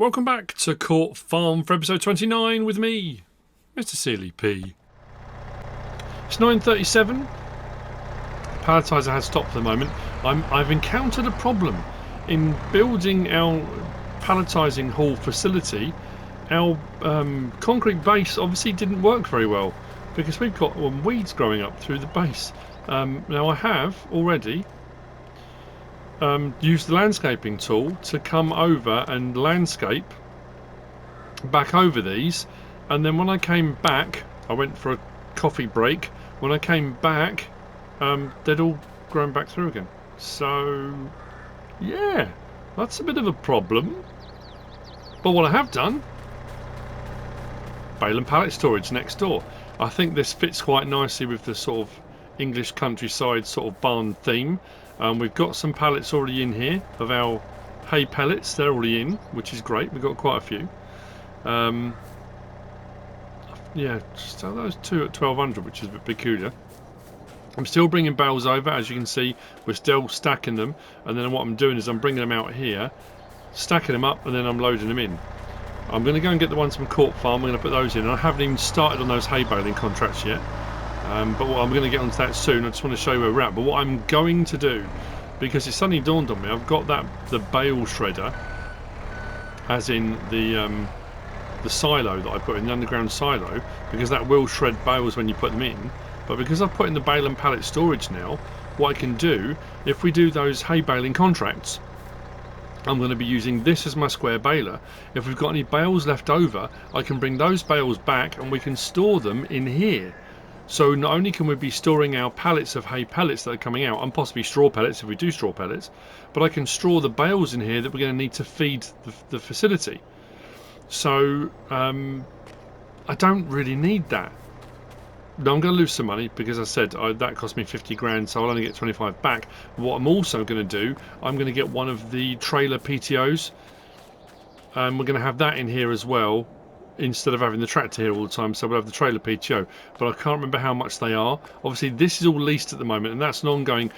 Welcome back to Court Farm for episode 29 with me, Mr. Sealy P. It's 9:37. Palletizer has stopped for the moment. I've encountered a problem in building our palletizing hall facility. Our concrete base obviously didn't work very well because we've got weeds growing up through the base. Now I have already used the landscaping tool to come over and landscape back over these, and then when I came back, I went for a coffee break. When I came back, they'd all grown back through again. So yeah, that's a bit of a problem. But what I have done, bale and pallet storage next door. I think this fits quite nicely with the sort of English countryside sort of barn theme. We've got some pallets already in here of our hay pellets. They're already in, which is great. We've got quite a few. Yeah, just those two at 1200, which is a bit peculiar. I'm still bringing bales over, as you can see. We're still stacking them, and then what I'm doing is I'm bringing them out here, stacking them up, and then I'm loading them in. I'm going to go and get the ones from Court Farm. I'm going to put those in. I haven't even started on those hay baling contracts yet. But I'm going to get onto that soon. I just want to show you where we're at. But what I'm going to do, because it suddenly dawned on me, I've got the bale shredder, as in the silo that I put in, the underground silo, because that will shred bales when you put them in. But because I've put in the bale and pallet storage now, what I can do, if we do those hay baling contracts, I'm going to be using this as my square baler. If we've got any bales left over, I can bring those bales back and we can store them in here. So not only can we be storing our pallets of hay pellets that are coming out, and possibly straw pellets if we do straw pellets, but I can store the bales in here that we're going to need to feed the facility. So I don't really need that. Now I'm going to lose some money because I said that cost me 50 grand, so I'll only get 25 back. What I'm also going to do, I'm going to get one of the trailer PTOs, and we're going to have that in here as well, instead of having the tractor here all the time. So we'll have the trailer PTO, but I can't remember how much they are. Obviously this is all leased at the moment, and that's an ongoing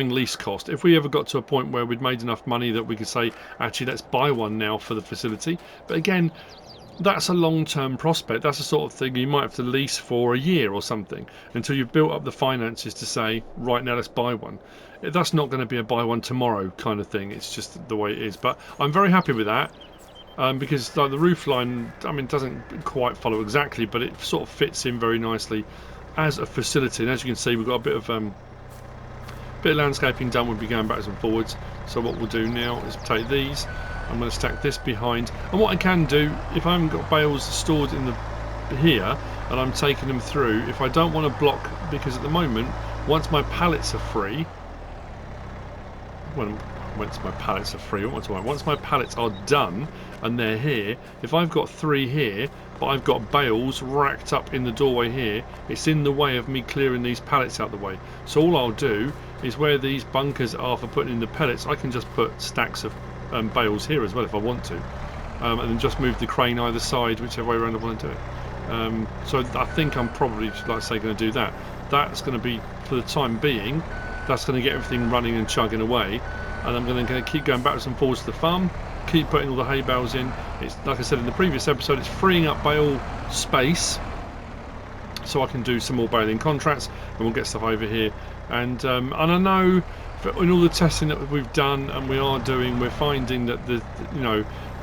lease cost. If we ever got to a point where we'd made enough money that we could say, actually let's buy one now for the facility, but again, that's a long-term prospect. That's the sort of thing you might have to lease for a year or something until you've built up the finances to say, right, now let's buy one. That's not going to be a buy one tomorrow kind of thing. It's just the way it is. But I'm very happy with that, because like the roof line, I mean, it doesn't quite follow exactly, but it sort of fits in very nicely as a facility. And as you can see, we've got a bit of landscaping done. We'll be going backwards and forwards. So what we'll do now is take these. I'm going to stack this behind, and what I can do, if I haven't got bales stored in here and I'm taking them through, if I don't want to block, because at the moment, once my pallets are free, once my pallets are done and they're here, if I've got 3 here but I've got bales racked up in the doorway here, it's in the way of me clearing these pallets out the way. So all I'll do is, where these bunkers are for putting in the pellets, I can just put stacks of bales here as well if I want to, and then just move the crane either side, whichever way around I want to do it. So I think I'm probably, like I say, going to do that. That's going to be, for the time being, that's going to get everything running and chugging away, and I'm going to keep going backwards and forwards to the farm, keep putting all the hay bales in. It's, like I said in the previous episode, it's freeing up bale space so I can do some more baling contracts, and we'll get stuff over here. And I know in all the testing that we've done and we are doing, we're finding that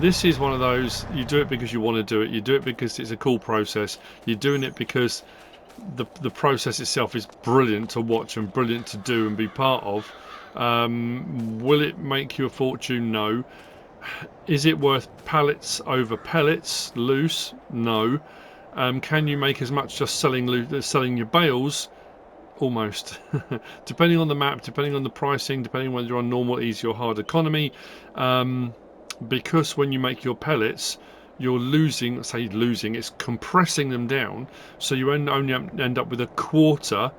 this is one of those, you do it because you want to do it, you do it because it's a cool process, you're doing it because the process itself is brilliant to watch and brilliant to do and be part of. Will it make you a fortune? No. Is it worth pallets over pellets loose? No. Can you make as much just selling your bales? Almost. Depending on the map, depending on the pricing, depending on whether you're on normal, easy or hard economy, because when you make your pellets, you're it's compressing them down, so you only end up with a quarter.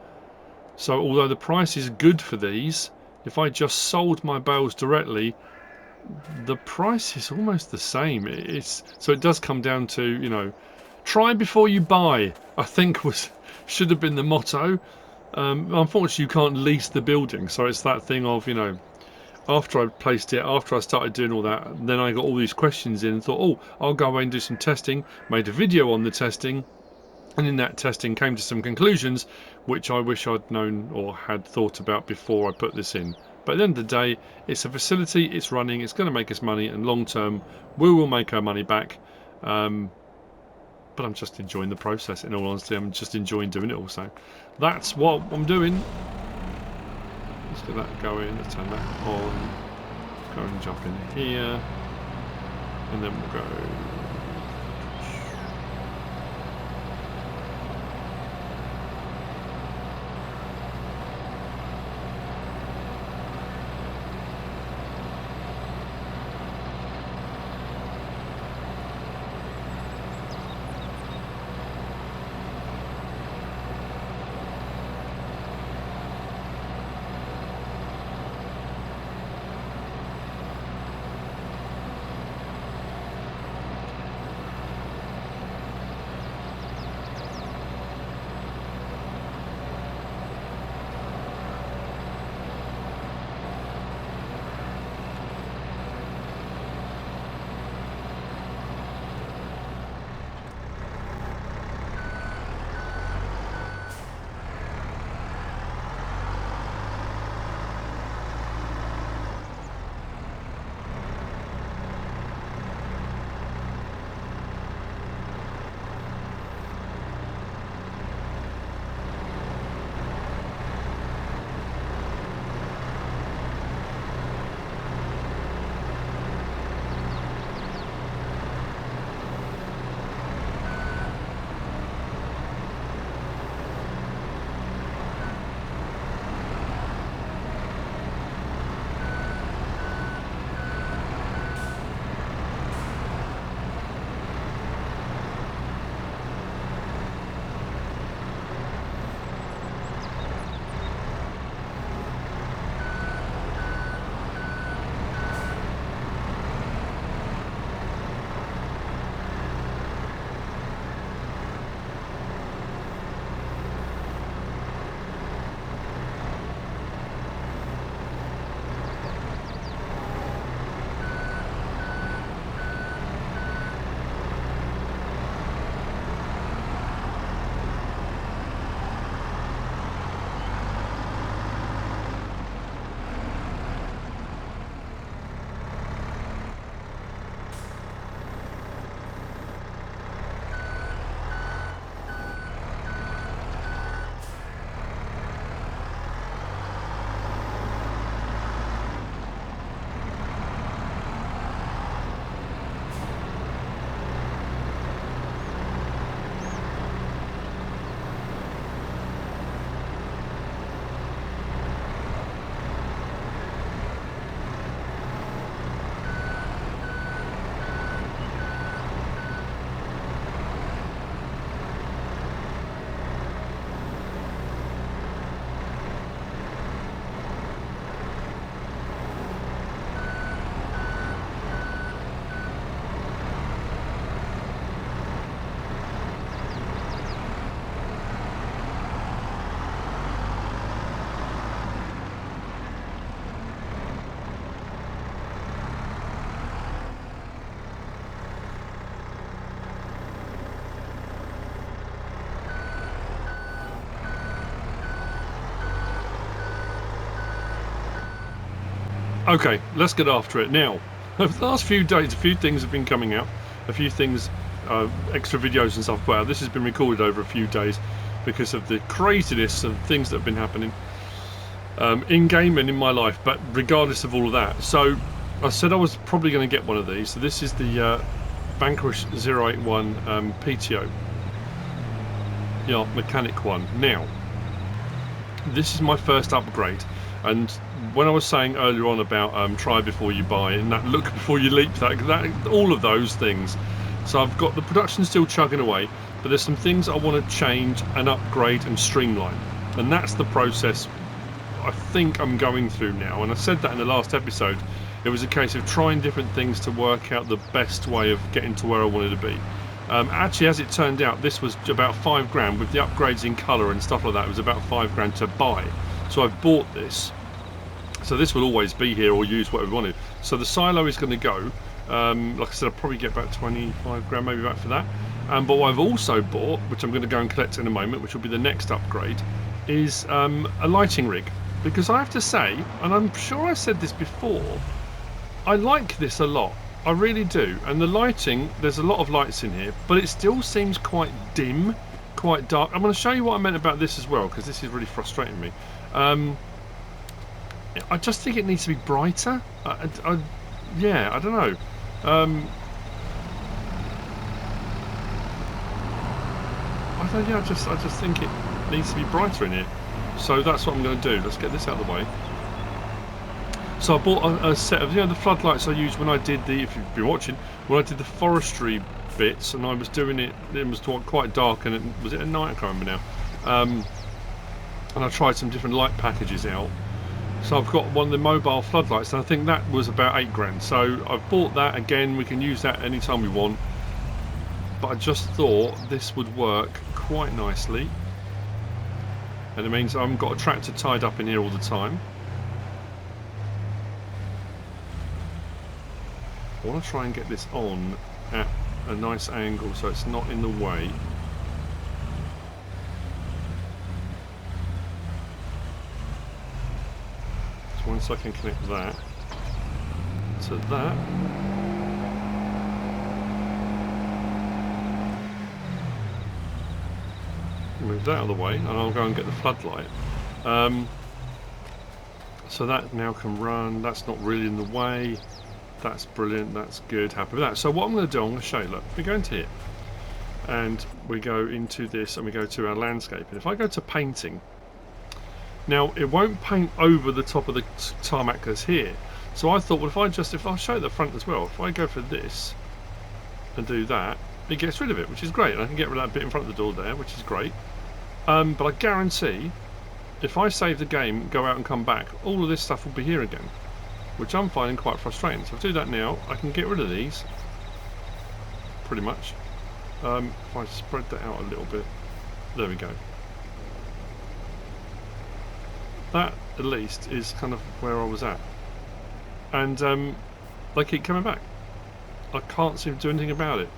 So although the price is good for these, if I just sold my bales directly, the price is almost the same. So it does come down to, try before you buy, I think should have been the motto. Unfortunately, you can't lease the building, so it's that thing of, after I placed it, after I started doing all that, then I got all these questions in and thought, oh, I'll go away and do some testing. Made a video on the testing, and in that testing came to some conclusions which I wish I'd known or had thought about before I put this in. But at the end of the day, it's a facility, it's running, it's going to make us money, and long term we will make our money back. But I'm just enjoying the process. In all honesty, I'm just enjoying doing it all. So that's what I'm doing. Let's get that going. Let's turn that on. Go and jump in here, and then we'll go. Okay, let's get after it now. Over the last few days, a few things have been coming out, a few things, extra videos and stuff. Wow, this has been recorded over a few days because of the craziness of things that have been happening in game and in my life. But regardless of all of that, so I said I was probably going to get one of these. So this is the Vanquish 081 PTO, mechanic one. Now, this is my first upgrade. And when I was saying earlier on about try before you buy and that look before you leap, that all of those things. So I've got the production still chugging away, but there's some things I want to change and upgrade and streamline. And that's the process I think I'm going through now. And I said that in the last episode. It was a case of trying different things to work out the best way of getting to where I wanted to be. Actually, as it turned out, this was about £5 with the upgrades in colour and stuff like that. It was about £5 to buy. So I've bought this, So this will always be here or use whatever we want to. So the silo is going to go. Like I said, I'll probably get about 25 grand maybe back for that. But what I've also bought, which I'm going to go and collect in a moment, which will be the next upgrade, is a lighting rig. Because I have to say, and I'm sure I said this before, I like this a lot. I really do. And the lighting, there's a lot of lights in here, but it still seems quite dim, quite dark. I'm going to show you what I meant about this as well, because this is really frustrating me. I just think it needs to be brighter. Yeah, I don't know. I just think it needs to be brighter in here. So that's what I'm going to do. Let's get this out of the way. So I bought a set of, the floodlights I used when I did the, if you've been watching, when I did the forestry bits, and I was doing it, it was quite dark, and was it at night? I can't remember now. And I tried some different light packages out. So I've got one of the mobile floodlights, and I think that was about 8 grand. So I've bought that again. We can use that anytime we want. But I just thought this would work quite nicely, and it means I haven't got a tractor tied up in here all the time. I want to try and get this on at a nice angle so it's not in the way. So once I can connect that to that, move that out of the way, and I'll go and get the floodlight. So that now can run. That's not really in the way. That's brilliant. That's good. Happy with that. So what I'm going to do, I'm going to show you. Look, we go into here, and we go into this, and we go to our landscaping. If I go to painting, now it won't paint over the top of the tarmac that's here. So I thought, well, if I'll show you the front as well. If I go for this and do that, it gets rid of it, which is great. And I can get rid of that bit in front of the door there, which is great. But I guarantee, if I save the game, go out and come back, all of this stuff will be here again, which I'm finding quite frustrating. So if I do that now, I can get rid of these, pretty much. If I spread that out a little bit, there we go. That, at least, is kind of where I was at. And they keep coming back. I can't seem to do anything about it.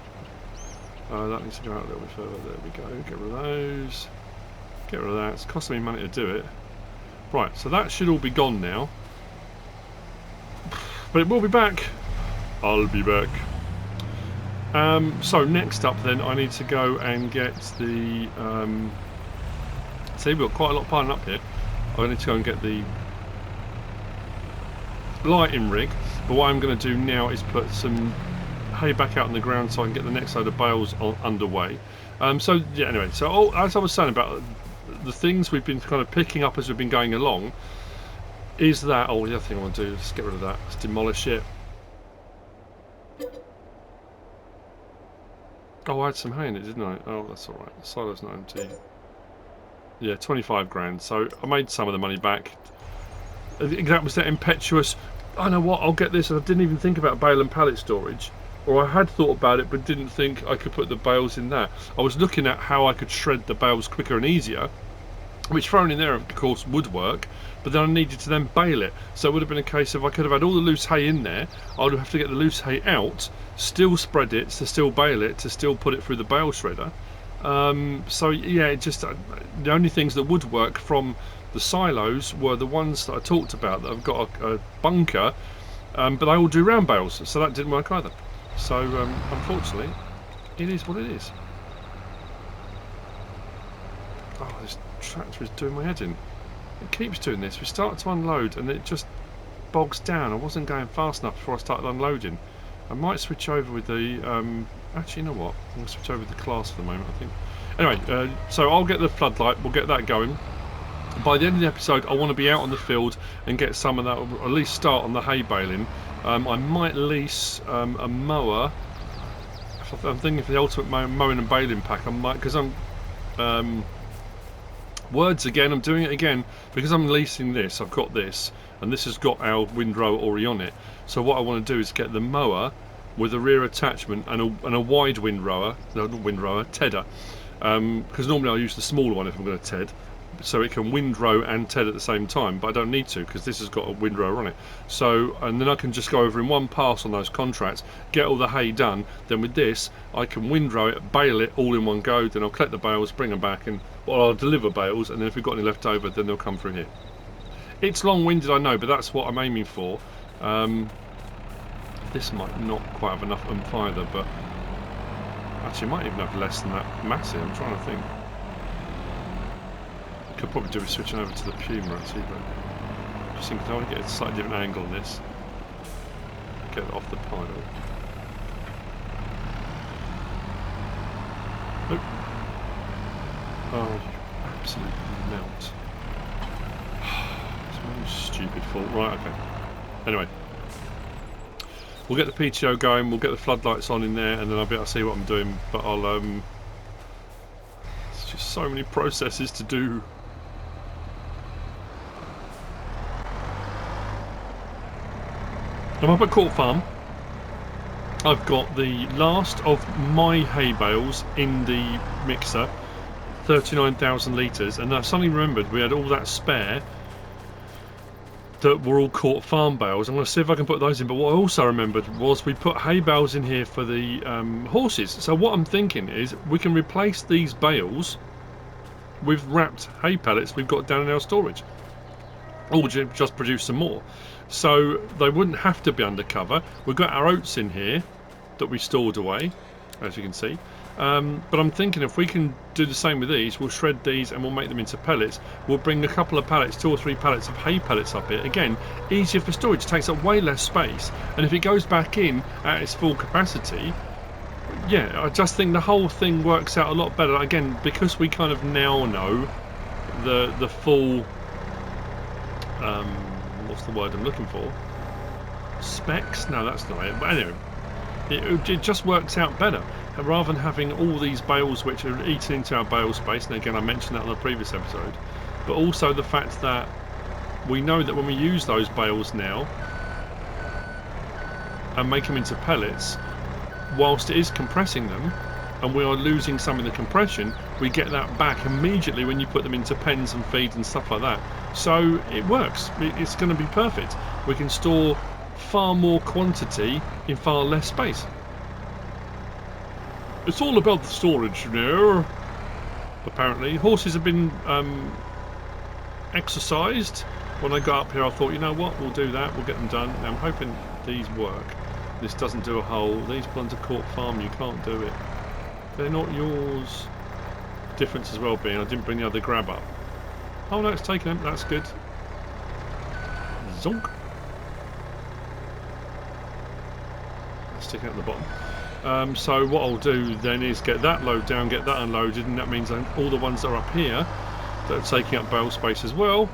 That needs to go out a little bit further. There we go. Get rid of those. Get rid of that. It's costing me money to do it. Right, so that should all be gone now. But it will be back. I'll be back. So next up then, I need to go and get the... see, we've got quite a lot piling up here. I need to go and get the lighting rig. But what I'm going to do now is put some hay back out on the ground so I can get the next load of bales underway. So yeah, anyway, so as I was saying about the things we've been kind of picking up as we've been going along, is that, the other thing I want to do is get rid of that, let's demolish it. Oh, I had some hay in it, didn't I? Oh, that's alright, the silo's not empty. Yeah, 25 grand, so I made some of the money back. That was that impetuous, I know what, I'll get this, and I didn't even think about bale and pallet storage. Or I had thought about it but didn't think I could put the bales in that. I was looking at how I could shred the bales quicker and easier, which thrown in there of course would work, but then I needed to then bale it. So it would have been a case of I could have had all the loose hay in there, I would have to get the loose hay out, still spread it, to still bale it, to still put it through the bale shredder. So yeah, it just the only things that would work from the silos were the ones that I talked about, that I've got a bunker, but they all do round bales, so that didn't work either. So unfortunately, it is what it is. Oh, this tractor is doing my head in. It keeps doing this. We start to unload and it just bogs down. I wasn't going fast enough before I started unloading. I might switch over with the... actually, you know what? I'm going to switch over with the Claas for the moment, I think. Anyway, so I'll get the floodlight. We'll get that going. By the end of the episode, I want to be out on the field and get some of that, or at least start on the hay baling. I might lease a mower. I'm thinking for the ultimate mowing and baling pack, I might, because I'm... words again, I'm doing it again, because I'm leasing this, I've got this, and this has got our windrower already on it. So what I want to do is get the mower with a rear attachment and a wide windrower, no, not windrower, tedder. Because normally I'll use the smaller one if I'm going to ted. so it can windrow and ted at the same time, but I don't need to because this has got a windrow on it. So, and then I can just go over in one pass on those contracts, get all the hay done. Then with this, I can windrow it, bale it all in one go. Then I'll collect the bales, bring them back, and I'll deliver bales. And then if we've got any left over, then they'll come through here. It's long-winded, I know, but that's what I'm aiming for. This might not quite have enough oomph either, but actually, it might even have less than that massive. I'm trying to think. Could probably do with switching over to the Puma actually, but just thinking I want to get a slightly different angle on this. Get it off the pile. Nope. Oh, you absolute melt. It's my own stupid fault. Right, okay. Anyway. We'll get the PTO going, we'll get the floodlights on in there, and then I'll be able to see what I'm doing, but I'll, there's just so many processes to do. I'm up at Court Farm. I've got the last of my hay bales in the mixer, 39,000 litres, and I suddenly remembered we had all that spare that were all Court Farm bales. I'm going to see if I can put those in, but what I also remembered was we put hay bales in here for the horses. So what I'm thinking is we can replace these bales with wrapped hay pellets we've got down in our storage, or just produce some more. So they wouldn't have to be undercover. We've got our oats in here that we stored away, as you can see. But I'm thinking if we can do the same with these, we'll shred these and we'll make them into pellets. We'll bring a couple of pallets, 2 or 3 pallets of hay pellets up here. Again, easier for storage, takes up way less space. And if it goes back in at its full capacity, yeah, I just think the whole thing works out a lot better. Again, because we kind of now know the full, what's the word I'm looking for? Specs? No, that's not it. But anyway, it just works out better. And rather than having all these bales which are eating into our bale space, and again I mentioned that on the previous episode, but also the fact that we know that when we use those bales now and make them into pellets, whilst it is compressing them and we are losing some of the compression, we get that back immediately when you put them into pens and feeds and stuff like that. So it works. It's going to be perfect. We can store far more quantity in far less space. It's all about the storage, you know. Apparently, horses have been exercised. When I got up here, I thought, you know what, we'll do that. We'll get them done. Now, I'm hoping these work. This doesn't do a hole. These belong to Court Farm. You can't do it. They're not yours. Difference as well being I didn't bring the other grab up. Oh no, it's taken them. That's good. Zonk. That's sticking out the bottom. So what I'll do then is get that load down, get that unloaded, and that means all the ones that are up here that are taking up bale space as well,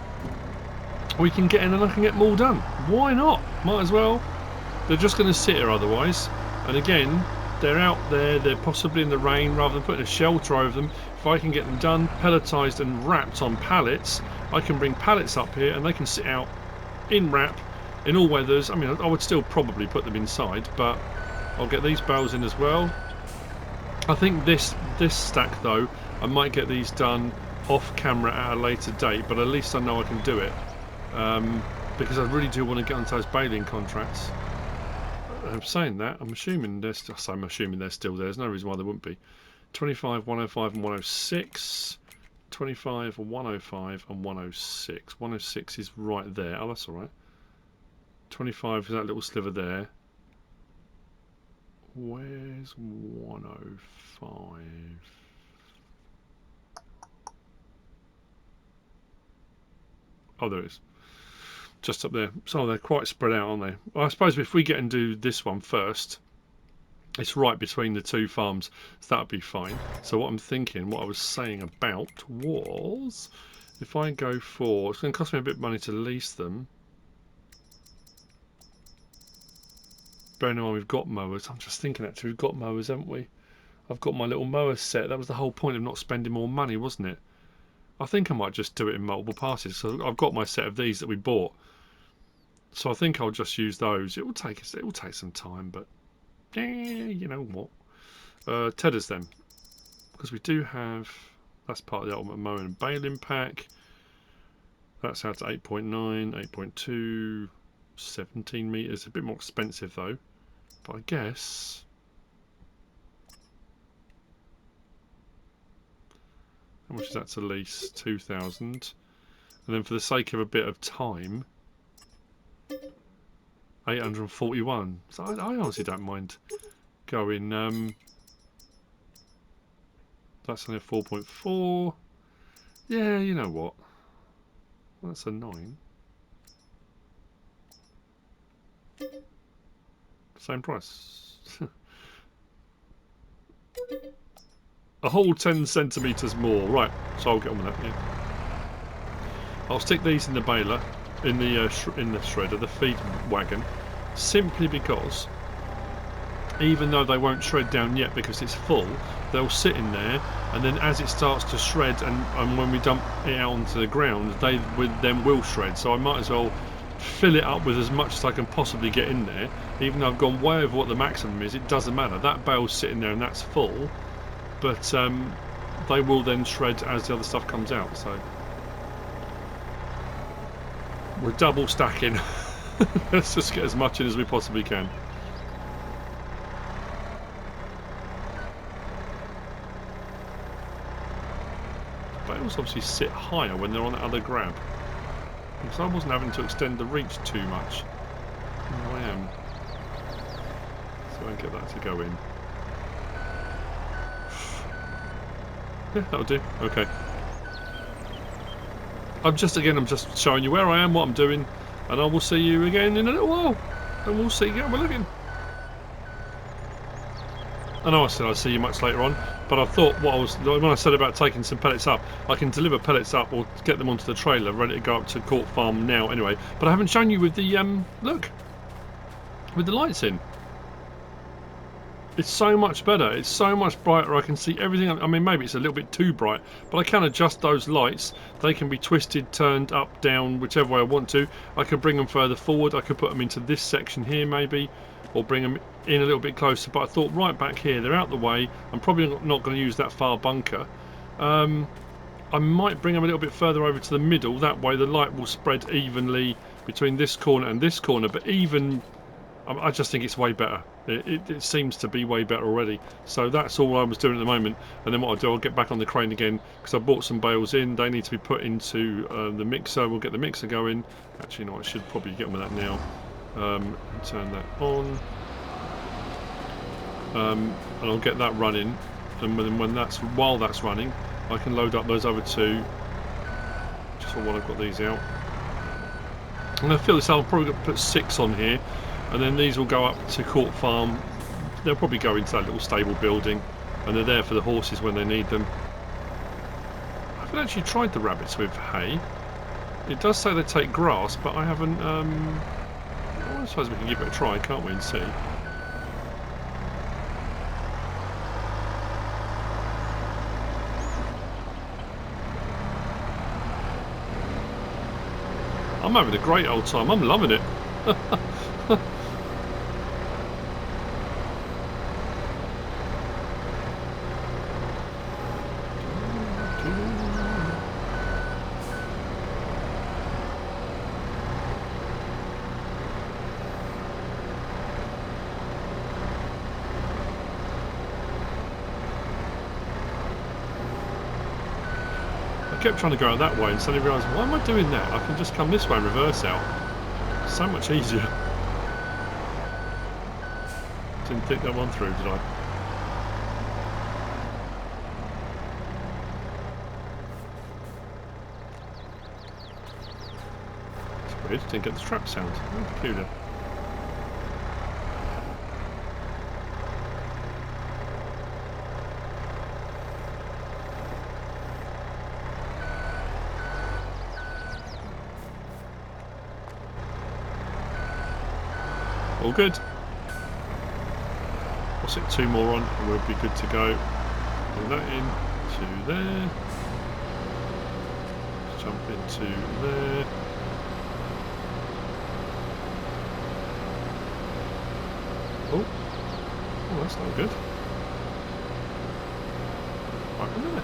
we can get in and I can get them all done. Why not? Might as well. They're just going to sit here otherwise. And again, they're out there, they're possibly in the rain. Rather than putting a shelter over them, if I can get them done, pelletized and wrapped on pallets, I can bring pallets up here and they can sit out in wrap in all weathers. I mean, I would still probably put them inside, but I'll get these bales in as well. I think this stack though, I might get these done off camera at a later date, but at least I know I can do it, because I really do want to get onto those baling contracts. I'm saying that, I'm assuming they're still, I'm assuming they're still there. There's no reason why they wouldn't be. 25, 105 and 106. 25, 105 and 106. 106 is right there. Oh, that's alright. 25 is that little sliver there. Where's 105? Oh, there it is. Just up there. So they're quite spread out, aren't they? Well, I suppose if we get and do this one first, it's right between the two farms, so that would be fine. So what I'm thinking, what I was saying about was, if I go for, it's going to cost me a bit of money to lease them. Bearing in mind we've got mowers, I'm just thinking actually we've got mowers, haven't we? I've got my little mower set. That was the whole point of not spending more money, wasn't it? I think I might just do it in multiple passes. So I've got my set of these that we bought. So I think I'll just use those. It will take some time, but yeah, you know what? Tedders then, because we do have, that's part of the ultimate mowing and baling pack. That's out to 8.9, 8.2, 17 metres. A bit more expensive though. But I guess... How much is that to lease? 2,000. And then for the sake of a bit of time, 841. So I honestly don't mind going... that's only a 4.4. Yeah, you know what? That's a 9. Same price. A whole 10 centimetres more. Right, so I'll get on with that, yeah. I'll stick these in the baler, in the shredder, the feed wagon, simply because, even though they won't shred down yet because it's full, they'll sit in there, and then as it starts to shred, and when we dump it out onto the ground, they then will shred. So I might as well fill it up with as much as I can possibly get in there. Even though I've gone way over what the maximum is, it doesn't matter. That bale's sitting there and that's full, but they will then shred as the other stuff comes out. So we're double stacking. Let's just get as much in as we possibly can. Bales obviously sit higher when they're on that other grab, because I wasn't having to extend the reach too much. Now I am. So I get that to go in. Yeah, that'll do. Okay. I'm just showing you where I am, what I'm doing, and I will see you again in a little while, and we'll see how we're looking. I know I said I'd see you much later on, but I thought when I said about taking some pellets up, I can deliver pellets up or get them onto the trailer ready to go up to Court Farm now anyway. But I haven't shown you with the look, with the lights in. It's so much better. It's so much brighter. I can see everything. I mean, maybe it's a little bit too bright, but I can adjust those lights. They can be twisted, turned up, down, whichever way I want to. I could bring them further forward. I could put them into this section here maybe, or bring them in a little bit closer. But I thought right back here, they're out the way. I'm probably not going to use that far bunker. I might bring them a little bit further over to the middle. That way the light will spread evenly between this corner and this corner. But even... I just think it's way better. It seems to be way better already. So that's all I was doing at the moment. And then what I'll do, I'll get back on the crane again, because I bought some bales in. They need to be put into the mixer. We'll get the mixer going. Actually, no, I should probably get on with that now. Turn that on. And I'll get that running. And while that's running, I can load up those other two. Just for while I've got these out. I'm going to fill this out. I'll probably put 6 on here. And then these will go up to Court Farm. They'll probably go into that little stable building, and they're there for the horses when they need them. I haven't actually tried the rabbits with hay. It does say they take grass, but I haven't... I suppose we can give it a try, can't we, and see. I'm having a great old time. I'm loving it. I kept trying to go out that way and suddenly realised, why am I doing that? I can just come this way and reverse out. So much easier. Didn't think that one through, did I? It's weird, didn't get the strap sound. Oh, peculiar. All good. We'll stick 2 more on and we'll be good to go. Put that in to there. Let's jump into there. Oh, that's not good. Right in there.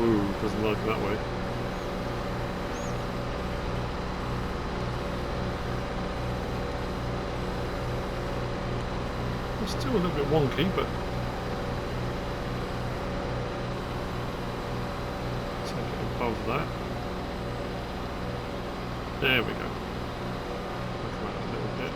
Ooh, doesn't like it that way. It's still a little bit wonky, but take it above that. There we go. Come out a little bit.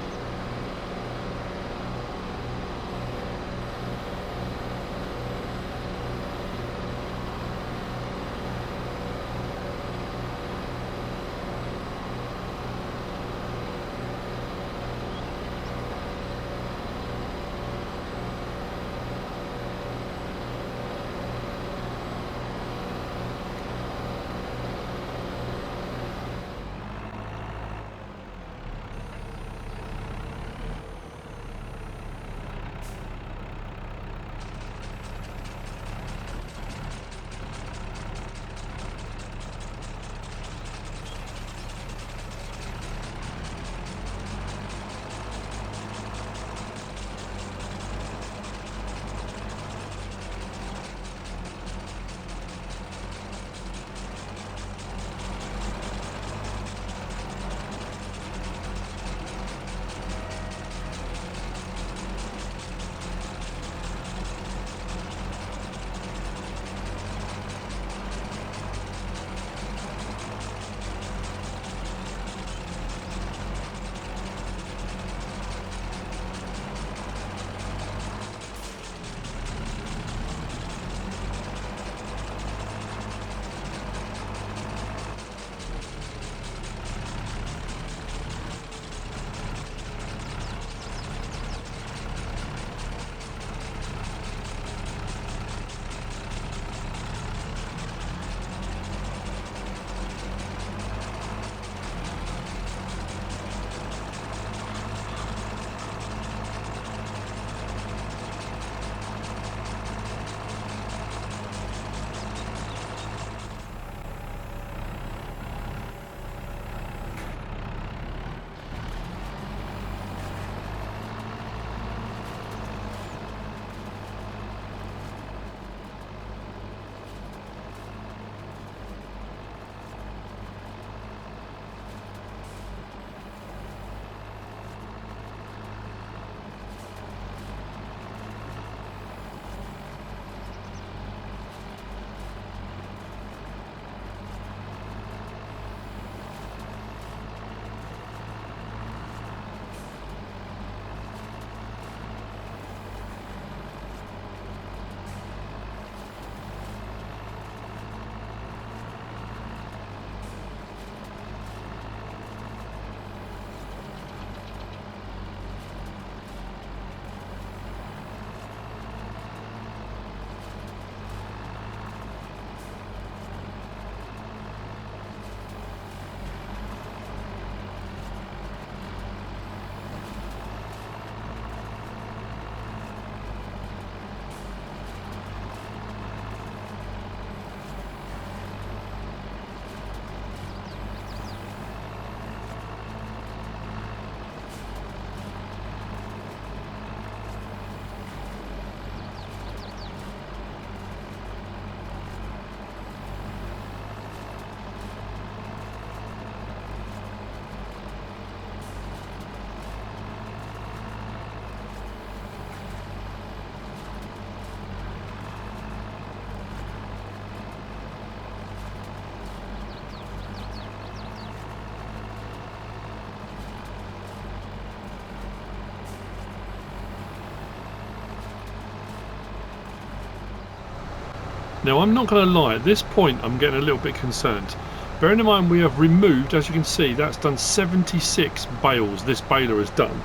Now I'm not going to lie, at this point I'm getting a little bit concerned. Bearing in mind we have removed, as you can see, that's done 76 bales, this baler has done,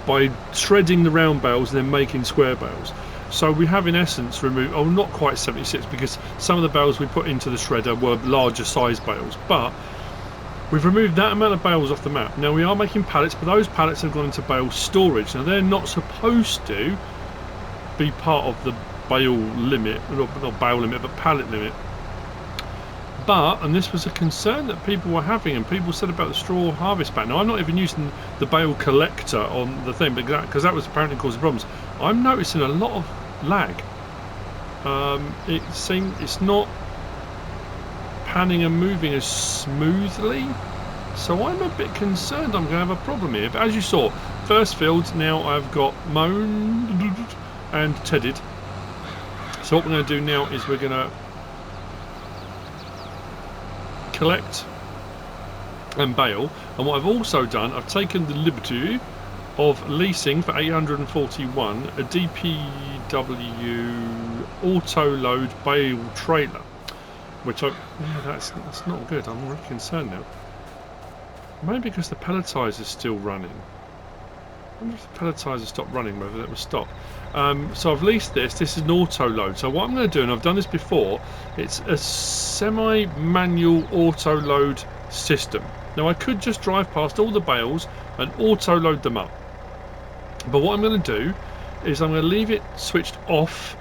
by shredding the round bales and then making square bales. So we have in essence removed, oh not quite 76 because some of the bales we put into the shredder were larger size bales, but we've removed that amount of bales off the map. Now we are making pallets, but those pallets have gone into bale storage. Now they're not supposed to be part of the bale limit, not bale limit, but pallet limit. But, and this was a concern that people were having, and people said about the straw harvest ban. Now I'm not even using the bale collector on the thing, because that was apparently causing problems. I'm noticing a lot of lag. It's not panning and moving as smoothly. So I'm a bit concerned I'm going to have a problem here. But as you saw, first field, now I've got mown and tedded. So what we're going to do now is we're going to collect and bale. And what I've also done, I've taken the liberty of leasing for 841 a DPW auto load bale trailer, which that's not good. I'm really concerned now. Maybe because the pelletizer is still running. I wonder if the pelletizer stopped running, whether that will stop. So I've leased this. This is an auto load. So what I'm going to do, and I've done this before, it's a semi-manual auto load system. Now I could just drive past all the bales and auto load them up. But what I'm going to do is I'm going to leave it switched off,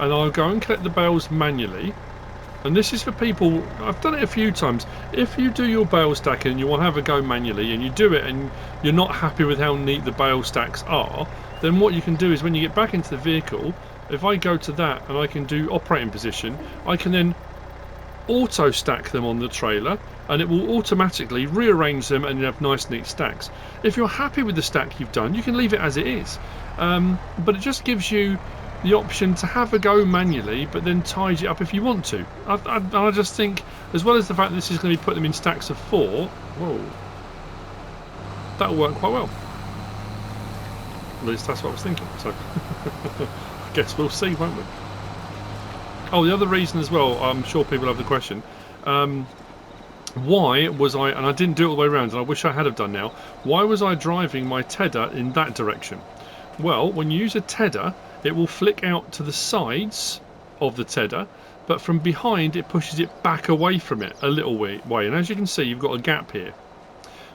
and I'll go and collect the bales manually. And this is for people, I've done it a few times. If you do your bale stacking and you want to have a go manually, and you do it and you're not happy with how neat the bale stacks are, then what you can do is when you get back into the vehicle, if I go to that and I can do operating position, I can then auto stack them on the trailer, and it will automatically rearrange them and you have nice neat stacks. If you're happy with the stack you've done, you can leave it as it is. But it just gives you the option to have a go manually, but then tidy it up if you want to. I just think, as well as the fact that this is going to be putting them in stacks of 4, whoa, that'll work quite well. At least that's what I was thinking. So I guess we'll see, won't we? Oh, the other reason as well, I'm sure people have the question. Why was I, and I didn't do it all the way around, and I wish I had have done now, why was I driving my tedder in that direction? Well, when you use a tedder, it will flick out to the sides of the tedder, but from behind it pushes it back away from it a little way. And as you can see, you've got a gap here.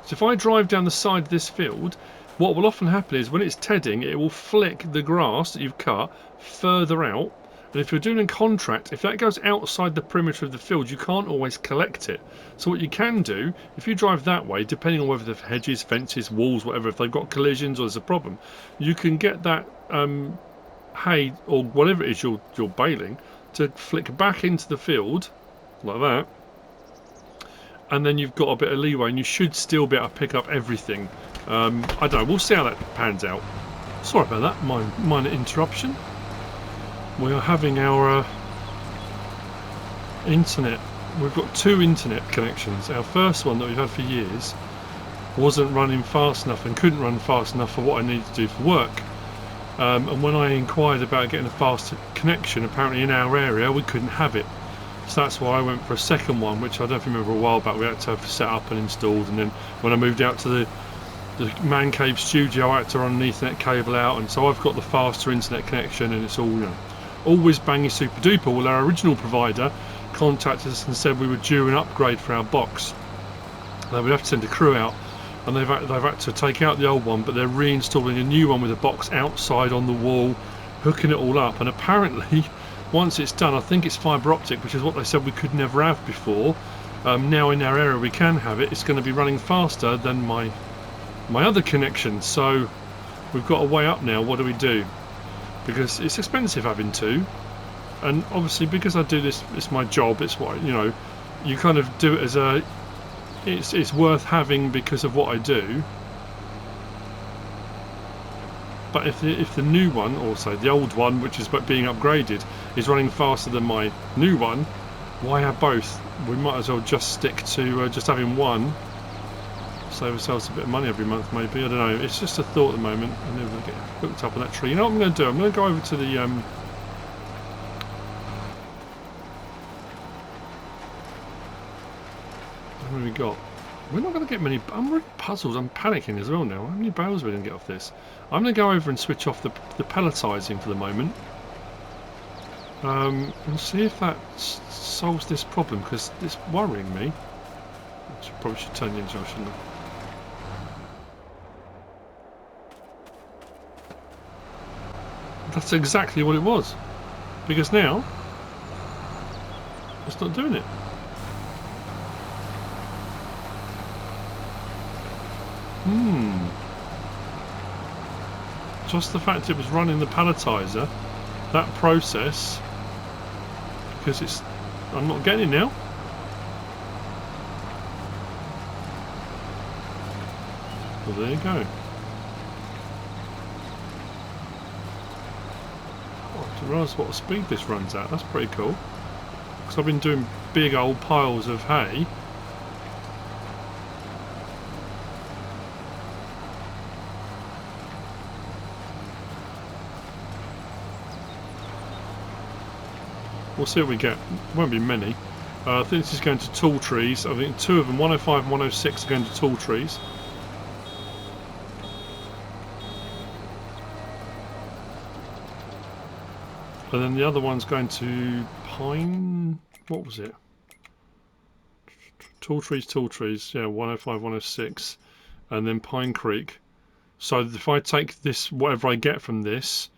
So if I drive down the side of this field, what will often happen is when it's tedding, it will flick the grass that you've cut further out. And if you're doing a contract, if that goes outside the perimeter of the field, you can't always collect it. So what you can do, if you drive that way, depending on whether the hedges, fences, walls, whatever, if they've got collisions or there's a problem, you can get that hay or whatever it is you're baling to flick back into the field like that, and then you've got a bit of leeway and you should still be able to pick up everything. I don't know, we'll see how that pans out. Sorry about that, minor interruption. We are having our internet, we've got 2 internet connections. Our first one that we've had for years wasn't running fast enough and couldn't run fast enough for what I needed to do for work. And when I inquired about getting a faster connection, apparently in our area we couldn't have it. So that's why I went for a second one, which I don't remember a while back we had to have set up and installed. And then when I moved out to the man cave studio, I had to run an Ethernet cable out, and so I've got the faster internet connection, and it's all, you know, always banging super duper. Well, our original provider contacted us and said we were due an upgrade for our box. We'd have to send a crew out, and they've had to take out the old one, but they're reinstalling a new one with a box outside on the wall, hooking it all up. And apparently once it's done, I think it's fibre optic, which is what they said we could never have before. Now in our area we can have it. It's going to be running faster than my other connection, so we've got a way up now. What do we do? Because it's expensive having 2, and obviously because I do this, it's my job, it's what, you know, you kind of do it as a, it's worth having because of what I do. But if the new one, or say the old one, which is being upgraded, is running faster than my new one, why have both? We might as well just stick to just having one. Save ourselves a bit of money every month, maybe. I don't know. It's just a thought at the moment. I'm never going to get hooked up on that tree. You know what I'm going to do? I'm going to go over to the what have we got? We're not going to get many. I'm really puzzled. I'm panicking as well now. How many bales are we going to get off this? I'm going to go over and switch off the pelletizing for the moment. And see if that solves this problem, because it's worrying me. I probably should turn the engine off, shouldn't I? That's exactly what it was, because now it's not doing it. Just the fact it was running the palletizer, that process, because it's, I'm not getting it now. Well, there you go. Oh, I didn't realise what speed this runs at. That's pretty cool. Because I've been doing big old piles of hay. We'll see what we get. Won't be many. I think this is going to tall trees. I think two of them, 105 and 106, are going to tall trees. And then the other one's going to pine. What was it? Tall trees. Yeah, 105, 106. And then Pine Creek. So if I take this, whatever I get from this,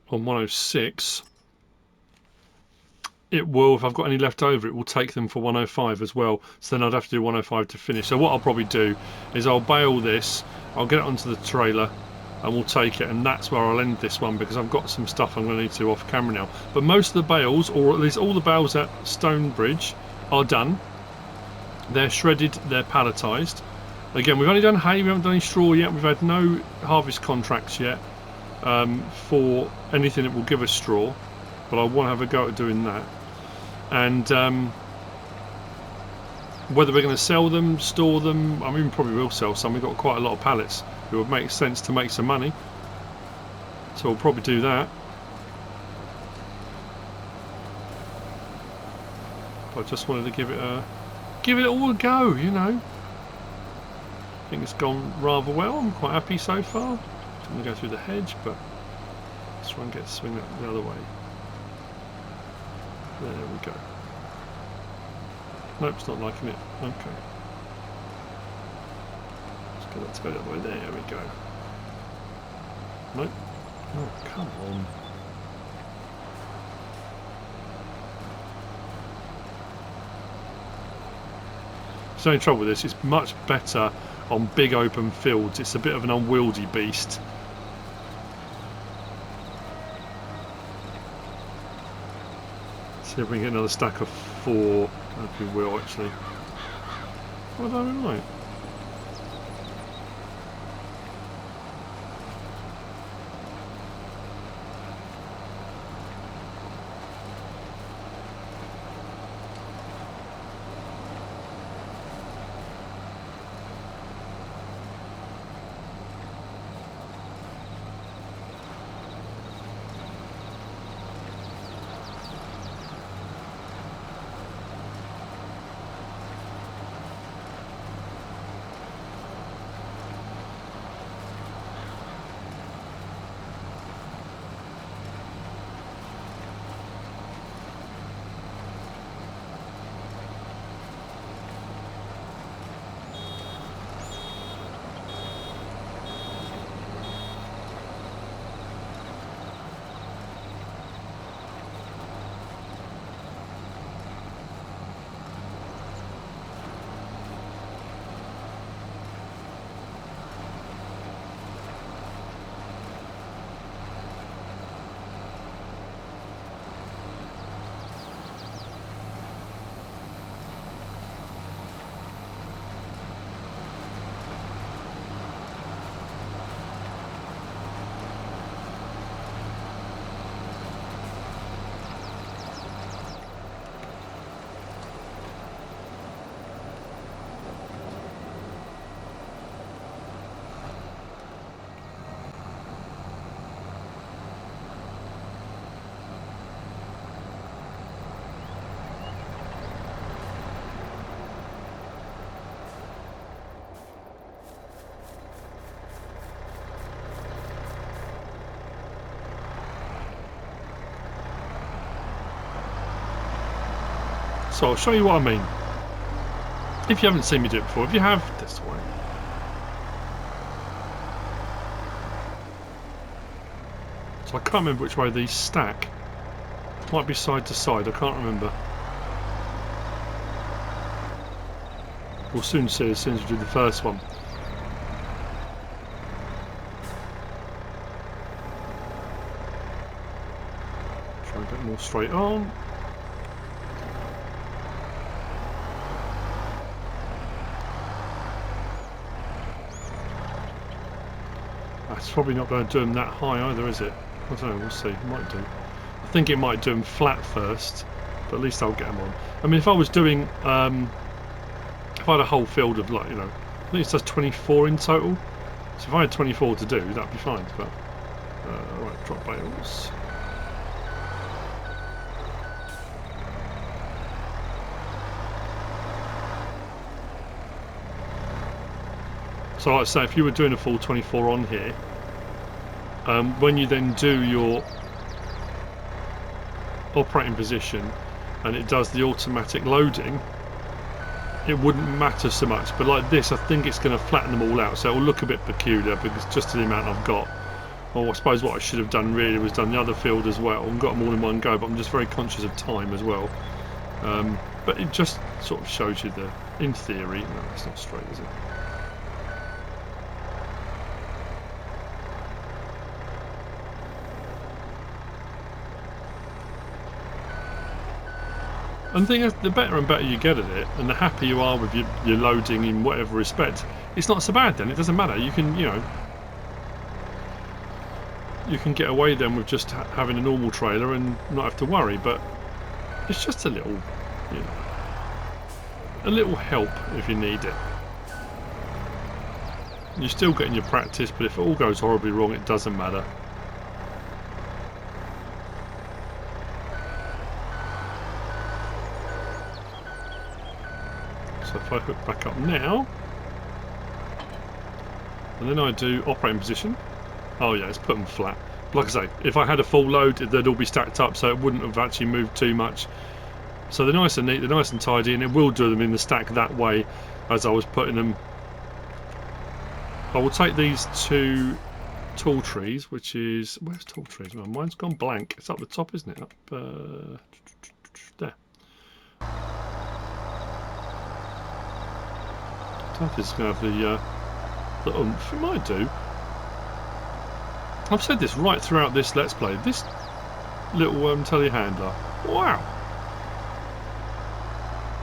on 106, it will, if I've got any left over, it will take them for 105 as well. So then I'd have to do 105 to finish. So what I'll probably do is I'll bale this, I'll get it onto the trailer, and we'll take it, and that's where I'll end this one, because I've got some stuff I'm going to need to do off camera now. But most of the bales, or at least all the bales at Stonebridge, are done. They're shredded, they're palletized. Again, we've only done hay, we haven't done any straw yet, we've had no harvest contracts yet for anything that will give us straw, but I want to have a go at doing that. And whether we're going to sell them, store them, I mean, we probably will sell some. We've got quite a lot of pallets. It would make sense to make some money, so we'll probably do that. But I just wanted to give it all a go, you know. I think it's gone rather well. I'm quite happy so far. I'm going to go through the hedge, but let's try and get swing that the other way. There we go. Nope, it's not liking it. Okay. Let's get that to go the other way. There we go. Nope. Oh, come on. There's no trouble with this. It's much better on big open fields. It's a bit of an unwieldy beast. See if we can get another stack of 4. I hope we will, actually. What are we right? So I'll show you what I mean. If you haven't seen me do it before, if you have, this way. So I can't remember which way these stack. Might be side to side, I can't remember. We'll soon see as soon as we do the first one. Try and get more straight on. probably not going to do them that high either, is it? I don't know, we'll see. It might do. I think it might do them flat first, but at least I'll get them on. I mean, if I was doing, if I had a whole field of, like, you know, I think it does 24 in total. So if I had 24 to do, that'd be fine. But right, drop bales. So like I say, if you were doing a full 24 on here, when you then do your operating position and it does the automatic loading, it wouldn't matter so much. But like this, I think it's going to flatten them all out, so it will look a bit peculiar because just to the amount I've got. Or I suppose what I should have done really was done the other field as well and got them all in one go, but I'm just very conscious of time as well. But it just sort of shows you the, in theory, no, it's not straight, is it? And the thing is, the better and better you get at it, and the happier you are with your loading in whatever respect, it's not so bad then. It doesn't matter. You can, you know, you can get away then with just having a normal trailer and not have to worry. But it's just a little, you know, a little help if you need it. You're still getting your practice, but if it all goes horribly wrong, it doesn't matter. So if I hook back up now, and then I do operating position, oh yeah, it's put them flat. Like I say, if I had a full load, they'd all be stacked up, so it wouldn't have actually moved too much. So they're nice and neat, they're nice and tidy, and it will do them in the stack that way as I was putting them. I will take these two tall trees, which is, where's tall trees? Well, mine's gone blank. It's up the top, isn't it? Up there. I don't know if it's going to have the oomph. It might do. I've said this right throughout this Let's Play. This little telehandler, wow,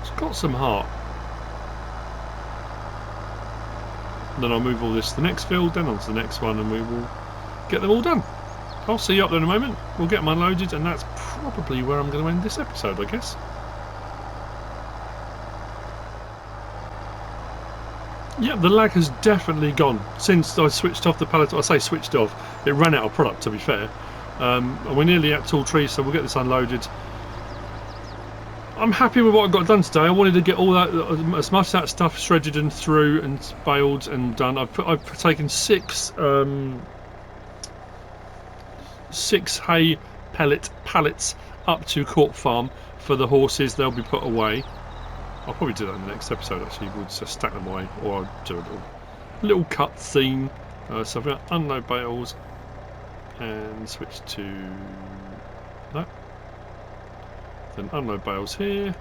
it's got some heart. And then I'll move all this to the next field, then on to the next one, and we will get them all done. I'll see you up there in a moment. We'll get them unloaded, and that's probably where I'm going to end this episode, I guess. Yeah, the lag has definitely gone since I switched off the pallet. I say switched off, it ran out of product, to be fair. And we're nearly at tall trees, so we'll get this unloaded. I'm happy with what I got done today. I wanted to get all that, as much of that stuff shredded and through and baled and done. I've taken six hay pallets up to Cork Farm for the horses. They'll be put away. I'll probably do that in the next episode actually. We'll just stack them away, or I'll do a little cut scene. So I've got unload bales and switch to that. Then unload bales here.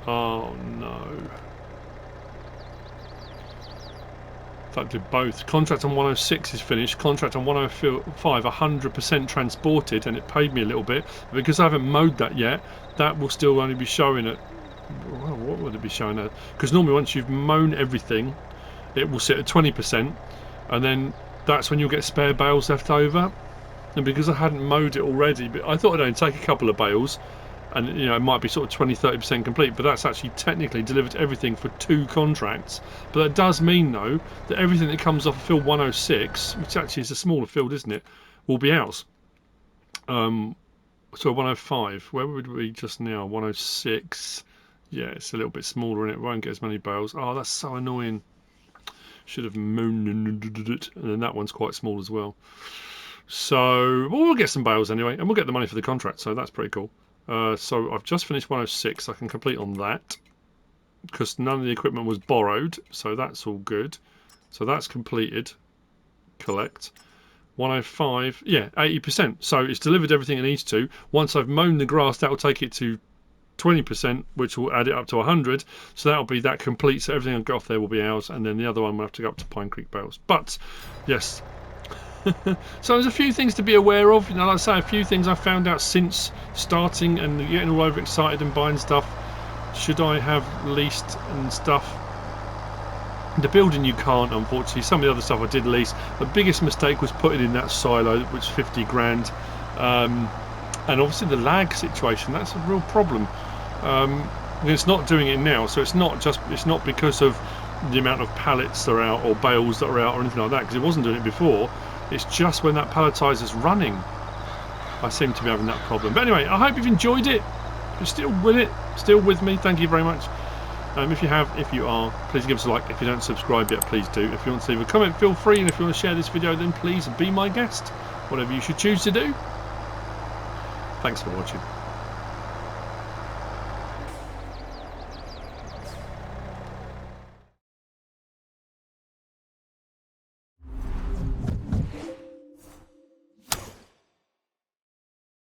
Oh no. In fact, I did both. Contract on 106 is finished. Contract on 105, 100% transported, and it paid me a little bit. Because I haven't mowed that yet, that will still only be showing at... Well, what would it be showing at? Because normally once you've mown everything, it will sit at 20%, and then that's when you'll get spare bales left over. And because I hadn't mowed it already, but I thought I'd only take a couple of bales, and you know it might be sort of 20-30% complete, but that's actually technically delivered everything for 2 contracts. But that does mean though that everything that comes off of field 106, which actually is a smaller field, isn't it, will be ours. So 105, where would we be just now? 106, yeah, it's a little bit smaller and it won't get as many bales. Oh, that's so annoying. Should have mooned it. And then that one's quite small as well. So well, we'll get some bales anyway, and we'll get the money for the contract, so that's pretty cool. So I've just finished 106, I can complete on that because none of the equipment was borrowed, so that's all good. So that's completed. Collect. 105, yeah, 80%. So it's delivered everything it needs to. Once I've mown the grass, that will take it to 20%, which will add it up to 100. So that'll be that complete. So everything I've got off there will be ours, and then the other one will have to go up to Pine Creek Bales. But yes. So there's a few things to be aware of, you know, like I say, a few things I found out since starting and getting all overexcited and buying stuff. Should I have leased and stuff? The building you can't, unfortunately. Some of the other stuff I did lease. The biggest mistake was putting in that silo, which is 50 grand. And obviously the lag situation, that's a real problem. It's not doing it now, so it's not because of the amount of pallets that are out or bales that are out or anything like that, because it wasn't doing it before. It's just when that palletizer's running, I seem to be having that problem. But anyway, I hope you've enjoyed it. If you're still with me, thank you very much. If you are, please give us a like. If you don't subscribe yet, please do. If you want to leave a comment, feel free. And if you want to share this video, then please be my guest. Whatever you should choose to do. Thanks for watching.